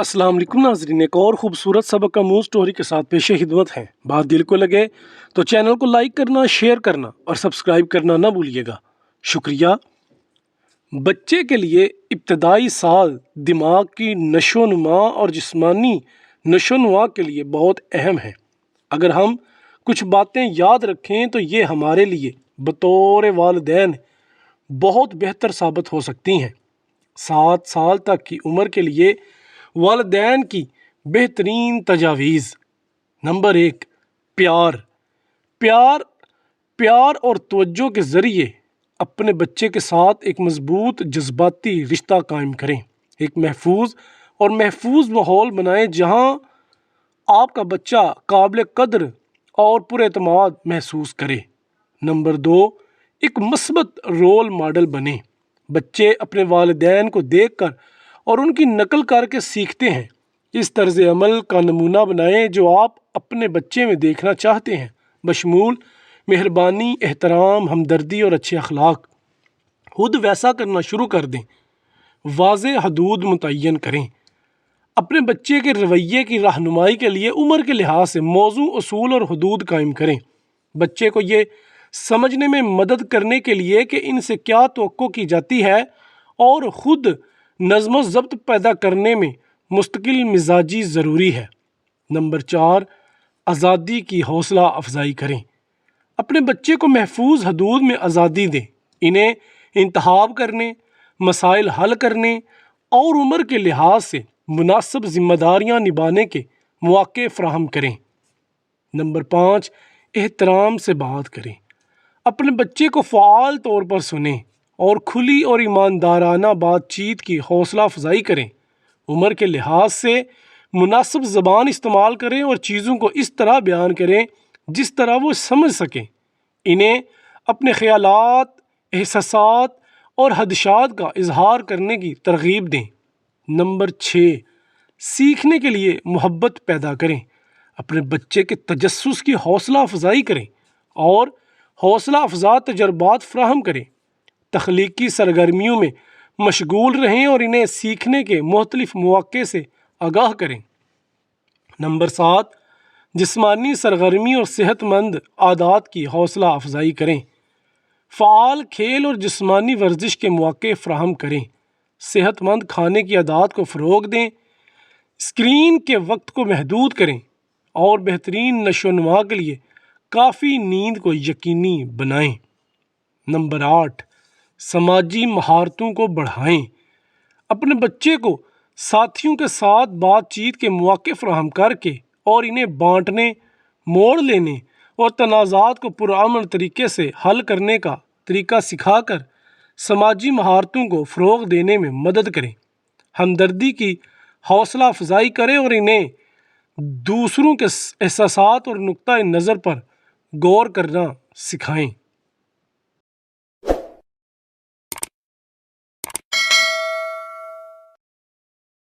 अस्सलाम वालेकुम नाज़रीन, एक और ख़ूबसूरत सबक आमूज़ स्टोरी के साथ पेश खिदमत हैं। बात दिल को लगे तो चैनल को लाइक करना, शेयर करना और सब्सक्राइब करना ना भूलिएगा। शुक्रिया। बच्चे के लिए इब्तदाई साल दिमाग की नशोनुमा और जिस्मानी नशोनुमा के लिए बहुत अहम है। अगर हम कुछ बातें याद रखें तो ये हमारे लिए बतौर वालिदैन बहुत बेहतर साबित हो सकती हैं। 7 साल तक की उम्र के लिए वालिदैन की बेहतरीन तजावीज़। नंबर 1, प्यार प्यार प्यार और तवज्जो के ज़रिए अपने बच्चे के साथ एक मज़बूत जज्बाती रिश्ता कायम करें। एक महफूज माहौल बनाएं जहां आपका बच्चा काबिल कद्र और पुरएतमाद महसूस करे। नंबर 2, एक मस्बत रोल मॉडल बने। बच्चे अपने वालिदैन को देखकर और उनकी नकल करके सीखते हैं। इस तर्ज अमल का नमूना बनाएं जो आप अपने बच्चे में देखना चाहते हैं, बशमूल मेहरबानी, एहतराम, हमदर्दी और अच्छे अखलाक। खुद वैसा करना शुरू कर दें। वाज़ेह हदूद मुतय्यन करें। अपने बच्चे के रवैये की रहनुमाई के लिए उम्र के लिहाज से मौजू, उसूल और हदूद कायम करें। बच्चे को ये समझने में मदद करने के लिए कि इनसे क्या तवक्को की जाती है और ख़ुद नज़्म ज़ब्त पैदा करने में मुस्तकिल मिजाजी ज़रूरी है। नंबर 4, आज़ादी की हौसला अफजाई करें। अपने बच्चे को महफूज हदूद में आज़ादी दें। इन्हें इंतखाब करने, मसाइल हल करने और उम्र के लिहाज से मुनासिब जिम्मेदारियां निभाने के मौके फ़राहम करें। नंबर 5, एहतराम से बात करें। अपने बच्चे को फ़आल तौर पर सुनें और खुली और ईमानदाराना बातचीत की हौसला अफजाई करें। उम्र के लिहाज से मुनासिब ज़बान इस्तेमाल करें और चीज़ों को इस तरह बयान करें जिस तरह वो समझ सकें। इन्हें अपने ख़यालात, एहसासात और खदशात का इजहार करने की तरगीब दें। नंबर 6, सीखने के लिए मोहब्बत पैदा करें। अपने बच्चे के तजस्सुस की हौसला अफजाई करें और हौसला अफजा तजर्बात फ़राहम करें। तख्लीकी सरगर्मियों में मशगूल रहें और इन्हें सीखने के मुख्तलिफ मौक़े से आगाह करें। नंबर 7, जिस्मानी सरगर्मी और सेहतमंद आदात की हौसला अफजाई करें। फ़आल खेल और जिस्मानी वर्जिश के मौक़े फ़राहम करें। सेहतमंद खाने की आदात को फ़रोग़ दें। स्क्रीन के वक्त को महदूद करें और बेहतरीन नशोनुमा के लिए काफ़ी नींद को यकीनी बनाएं। नंबर 8, समाजी महारतों को बढ़ाएं। अपने बच्चे को साथियों के साथ बातचीत के मौके फ़राहम करके और इन्हें बांटने, मोड़ लेने और तनाज़ात को पुरअमन तरीके से हल करने का तरीका सिखाकर समाजी महारतों को फ़रोग़ देने में मदद करें। हमदर्दी की हौसला अफजाई करें और इन्हें दूसरों के एहसासात और नुक्ता नज़र पर गौर करना सिखाएं।